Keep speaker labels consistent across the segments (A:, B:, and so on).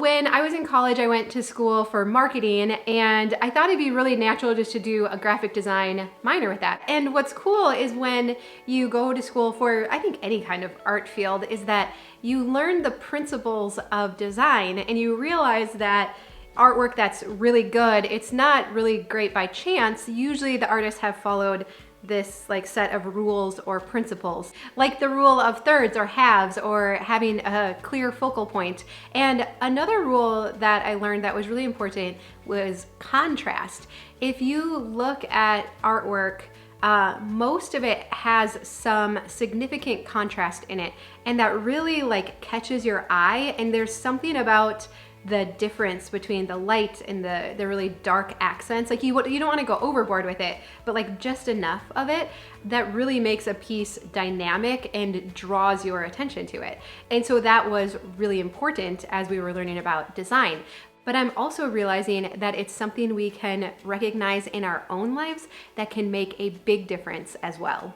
A: When I was in college, I went to school for marketing, and I thought it'd be really natural just to do a graphic design minor with that. And what's cool is when you go to school for, I think, any kind of art field, is that you learn the principles of design and you realize that artwork that's really good, it's not really great by chance. Usually the artists have followed this like set of rules or principles, like the rule of thirds or halves, or having a clear focal point. And another rule that I learned that was really important was contrast. If you look at artwork, most of it has some significant contrast in it, and that really like catches your eye. And there's something about the difference between the light and the really dark accents. Like you don't want to go overboard with it, but like just enough of it that really makes a piece dynamic and draws your attention to it. And so that was really important as we were learning about design. But I'm also realizing that it's something we can recognize in our own lives that can make a big difference as well.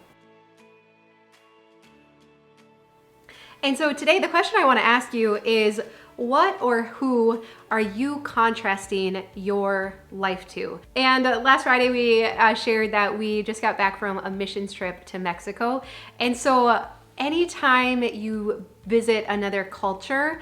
A: And so today the question I want to ask you is, what or who are you contrasting your life to? And last Friday we shared that we just got back from a missions trip to Mexico. And so anytime you visit another culture,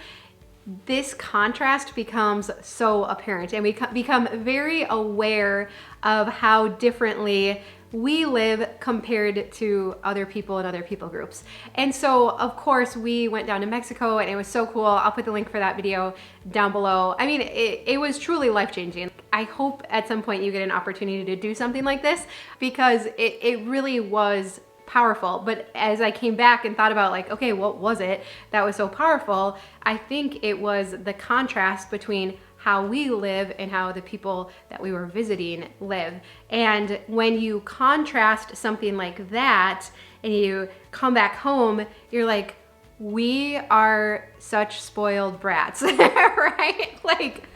A: this contrast becomes so apparent, and we become very aware of how differently we live compared to other people and other people groups. And so of course we went down to Mexico, and it was so cool. I'll put the link for that video down below. I mean, it was truly life-changing. I hope at some point you get an opportunity to do something like this, because it really was powerful. But as I came back and thought about like, okay, what was it that was so powerful? I think it was the contrast between how we live and how the people that we were visiting live. And when you contrast something like that and you come back home, you're like, we are such spoiled brats, right? Like,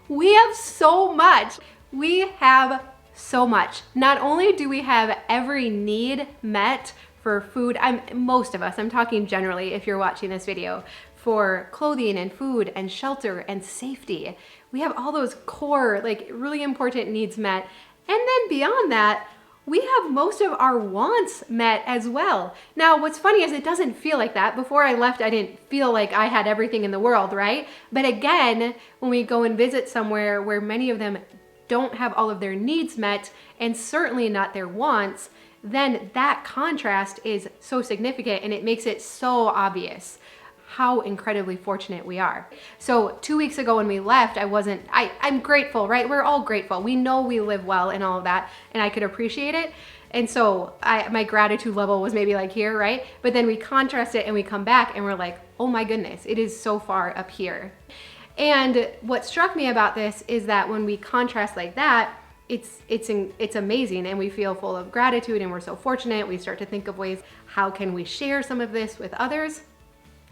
A: we have so much. We have so much. Not only do we have every need met for food, most of us, I'm talking generally if you're watching this video, for clothing and food and shelter and safety. We have all those core, like really important needs met. And then beyond that, we have most of our wants met as well. Now, what's funny is it doesn't feel like that. Before I left, I didn't feel like I had everything in the world, right? But again, when we go and visit somewhere where many of them don't have all of their needs met, and certainly not their wants, then that contrast is so significant, and it makes it so obvious how incredibly fortunate we are. So 2 weeks ago when we left, I'm grateful, right? We're all grateful. We know we live well and all of that, and I could appreciate it. And so my gratitude level was maybe like here, right? But then we contrast it and we come back and we're like, oh my goodness, it is so far up here. And what struck me about this is that when we contrast like that, it's amazing, and we feel full of gratitude, and we're so fortunate. We start to think of ways, how can we share some of this with others?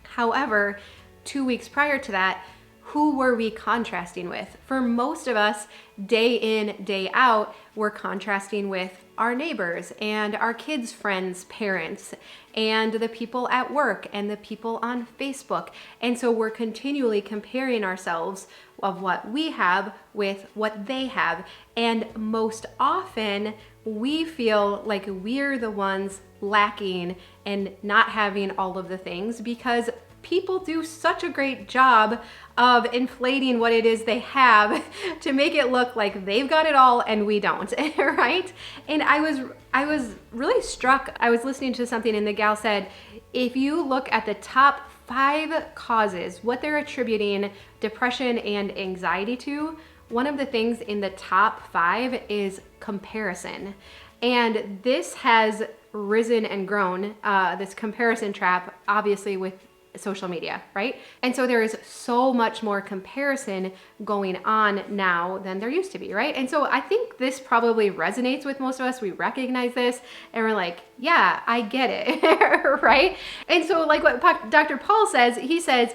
A: However, 2 weeks prior to that, who were we contrasting with? For most of us, day in, day out, we're contrasting with our neighbors and our kids' friends' parents and the people at work and the people on Facebook. And so we're continually comparing ourselves of what we have with what they have. And most often, we feel like we're the ones lacking and not having all of the things, because people do such a great job of inflating what it is they have to make it look like they've got it all and we don't, right? And I was really struck. I was listening to something and the gal said, if you look at the top 5 causes, what they're attributing depression and anxiety to, one of the things in the top 5 is comparison. And this has risen and grown, this comparison trap, obviously with social media, right? And so there is so much more comparison going on now than there used to be, right? And so I think this probably resonates with most of us. We recognize this and we're like, yeah, I get it, right? And so like what Dr. Paul says, he says,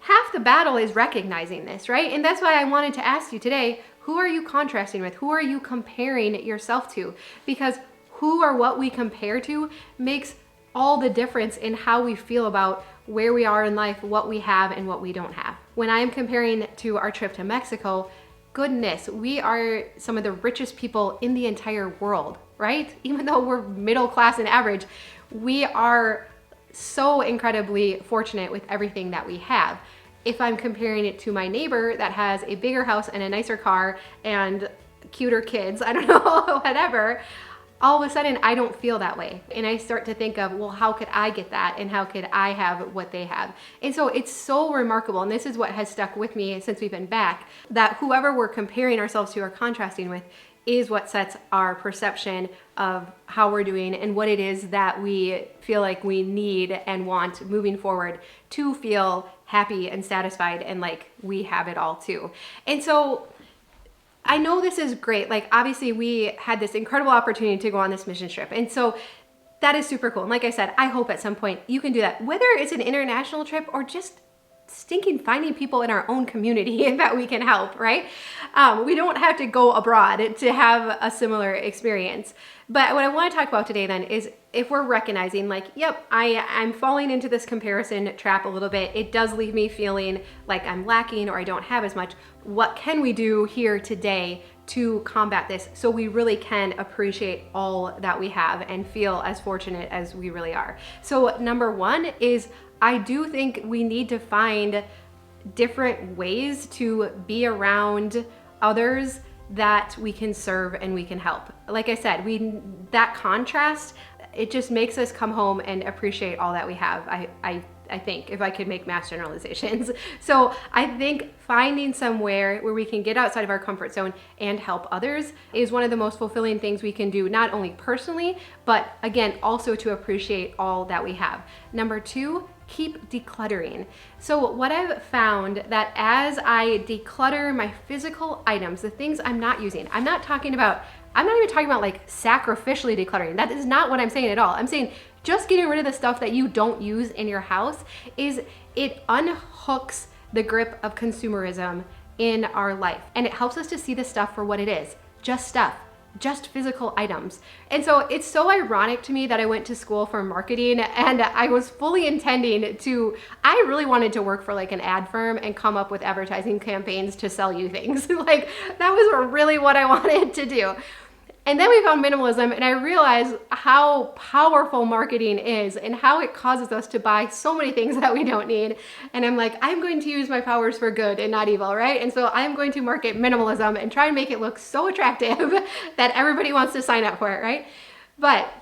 A: half the battle is recognizing this, right? And that's why I wanted to ask you today, who are you contrasting with? Who are you comparing yourself to? Because who or what we compare to makes all the difference in how we feel about where we are in life, what we have and what we don't have. when I'm comparing to our trip to Mexico, goodness, we are some of the richest people in the entire world, right? Even though we're middle class and average, we are so incredibly fortunate with everything that we have. If I'm comparing it to my neighbor that has a bigger house and a nicer car and cuter kids, I don't know, whatever, all of a sudden I don't feel that way. And I start to think of, well, how could I get that? And how could I have what they have? And so it's so remarkable. And this is what has stuck with me since we've been back, that whoever we're comparing ourselves to or contrasting with is what sets our perception of how we're doing and what it is that we feel like we need and want moving forward to feel happy and satisfied and like we have it all too. And so I know this is great. Like, obviously we had this incredible opportunity to go on this mission trip. And so that is super cool. And like I said, I hope at some point you can do that, whether it's an international trip or just stinking finding people in our own community that we can help, right? We don't have to go abroad to have a similar experience. But what I want to talk about today then is if we're recognizing like, yep, I'm falling into this comparison trap a little bit. It does leave me feeling like I'm lacking or I don't have as much. What can we do here today to combat this so we really can appreciate all that we have and feel as fortunate as we really are? So number one is I do think we need to find different ways to be around others that we can serve and we can help. Like I said, that contrast, it just makes us come home and appreciate all that we have. I think, if I could make mass generalizations. So I think finding somewhere where we can get outside of our comfort zone and help others is one of the most fulfilling things we can do, not only personally, but again, also to appreciate all that we have. Number two, keep decluttering. So what I've found that as I declutter my physical items, the things I'm not using, I'm not even talking about like sacrificially decluttering. That is not what I'm saying at all. I'm saying just getting rid of the stuff that you don't use in your house it unhooks the grip of consumerism in our life. And it helps us to see the stuff for what it is, just stuff. Just physical items. And so it's so ironic to me that I went to school for marketing and I was fully intending I really wanted to work for like an ad firm and come up with advertising campaigns to sell you things. Like that was really what I wanted to do. And then we found minimalism and I realized how powerful marketing is and how it causes us to buy so many things that we don't need. And I'm like, I'm going to use my powers for good and not evil, right? And so I'm going to market minimalism and try and make it look so attractive that everybody wants to sign up for it, right? But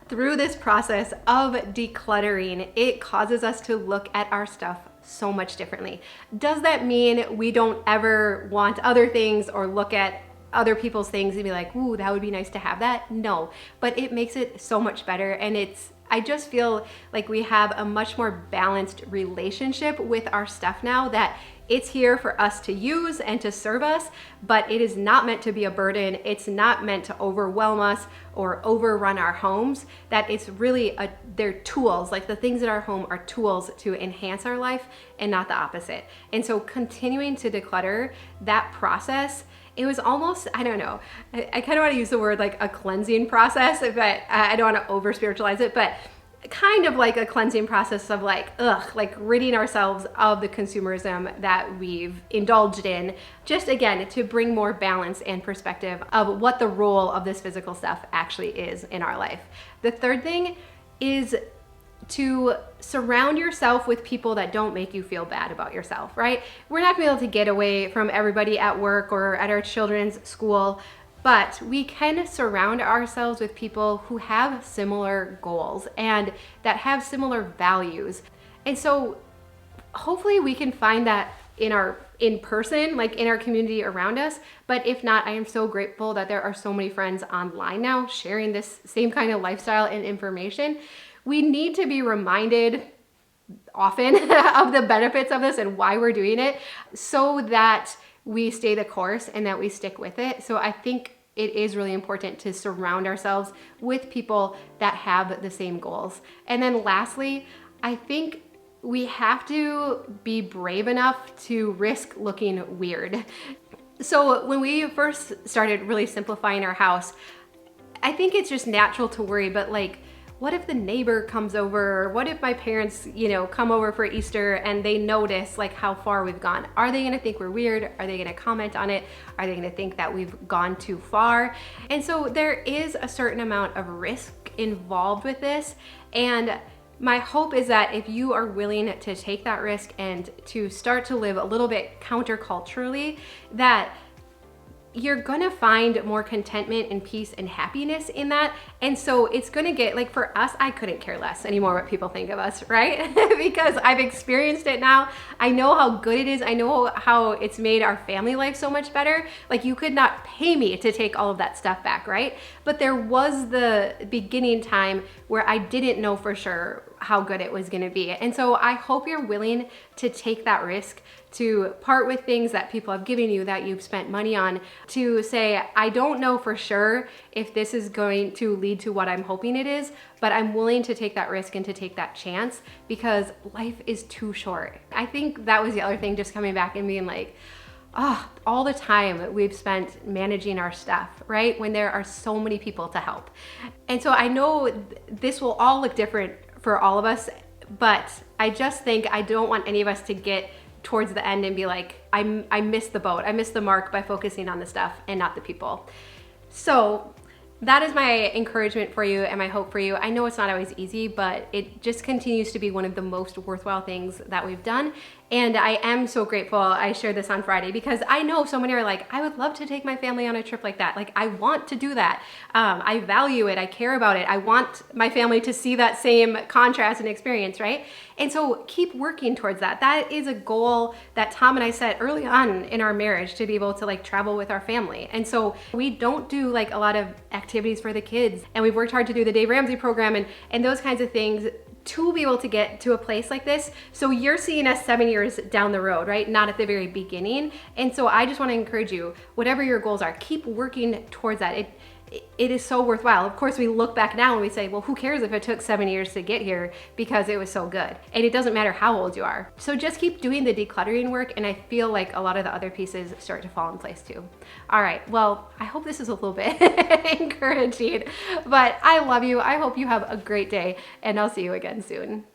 A: through this process of decluttering, it causes us to look at our stuff so much differently. Does that mean we don't ever want other things or look at other people's things and be like, ooh, that would be nice to have that? No, but it makes it so much better. And I just feel like we have a much more balanced relationship with our stuff now, that it's here for us to use and to serve us, but it is not meant to be a burden. It's not meant to overwhelm us or overrun our homes. That it's really, they're tools, like the things in our home are tools to enhance our life and not the opposite. And so continuing to declutter, that process, it was almost, I don't know, I kind of want to use the word like a cleansing process, but I don't want to over spiritualize it, but kind of like a cleansing process of like ridding ourselves of the consumerism that we've indulged in, just again, to bring more balance and perspective of what the role of this physical stuff actually is in our life. The third thing is to surround yourself with people that don't make you feel bad about yourself, right? We're not gonna be able to get away from everybody at work or at our children's school, but we can surround ourselves with people who have similar goals and that have similar values. And so hopefully we can find that in person, like in our community around us. But if not, I am so grateful that there are so many friends online now sharing this same kind of lifestyle and information. We need to be reminded often of the benefits of this and why we're doing it so that we stay the course and that we stick with it. So I think it is really important to surround ourselves with people that have the same goals. And then lastly, I think we have to be brave enough to risk looking weird. So when we first started really simplifying our house, I think it's just natural to worry, but like, what if the neighbor comes over? What if my parents, come over for Easter and they notice like how far we've gone? Are they gonna think we're weird? Are they gonna comment on it? Are they gonna think that we've gone too far? And so there is a certain amount of risk involved with this. And my hope is that if you are willing to take that risk and to start to live a little bit counterculturally, that you're gonna find more contentment and peace and happiness in that. And so it's gonna get, like for us, I couldn't care less anymore what people think of us, right? Because I've experienced it now. I know how good it is. I know how it's made our family life so much better. Like you could not pay me to take all of that stuff back, right? But there was the beginning time where I didn't know for sure how good it was gonna be. And so I hope you're willing to take that risk, to part with things that people have given you that you've spent money on, to say, I don't know for sure if this is going to lead to what I'm hoping it is, but I'm willing to take that risk and to take that chance because life is too short. I think that was the other thing, just coming back and being like, all the time we've spent managing our stuff, right? When there are so many people to help. And so I know this will all look different for all of us, but I just think I don't want any of us to get towards the end and be like, I missed the boat. I missed the mark by focusing on the stuff and not the people. So that is my encouragement for you and my hope for you. I know it's not always easy, but it just continues to be one of the most worthwhile things that we've done. And I am so grateful I shared this on Friday because I know so many are like, I would love to take my family on a trip like that. Like I want to do that. I value it. I care about it. I want my family to see that same contrast and experience, right? And so keep working towards that. That is a goal that Tom and I set early on in our marriage, to be able to like travel with our family. And so we don't do like a lot of activities for the kids, and we've worked hard to do the Dave Ramsey program and those kinds of things to be able to get to a place like this. So you're seeing us 7 years down the road, right? Not at the very beginning. And so I just want to encourage you, whatever your goals are, keep working towards that. It is so worthwhile. Of course, we look back now and we say, well, who cares if it took 7 years to get here because it was so good. And it doesn't matter how old you are. So just keep doing the decluttering work, and I feel like a lot of the other pieces start to fall in place too. All right, well, I hope this is a little bit encouraging, but I love you. I hope you have a great day, and I'll see you again soon.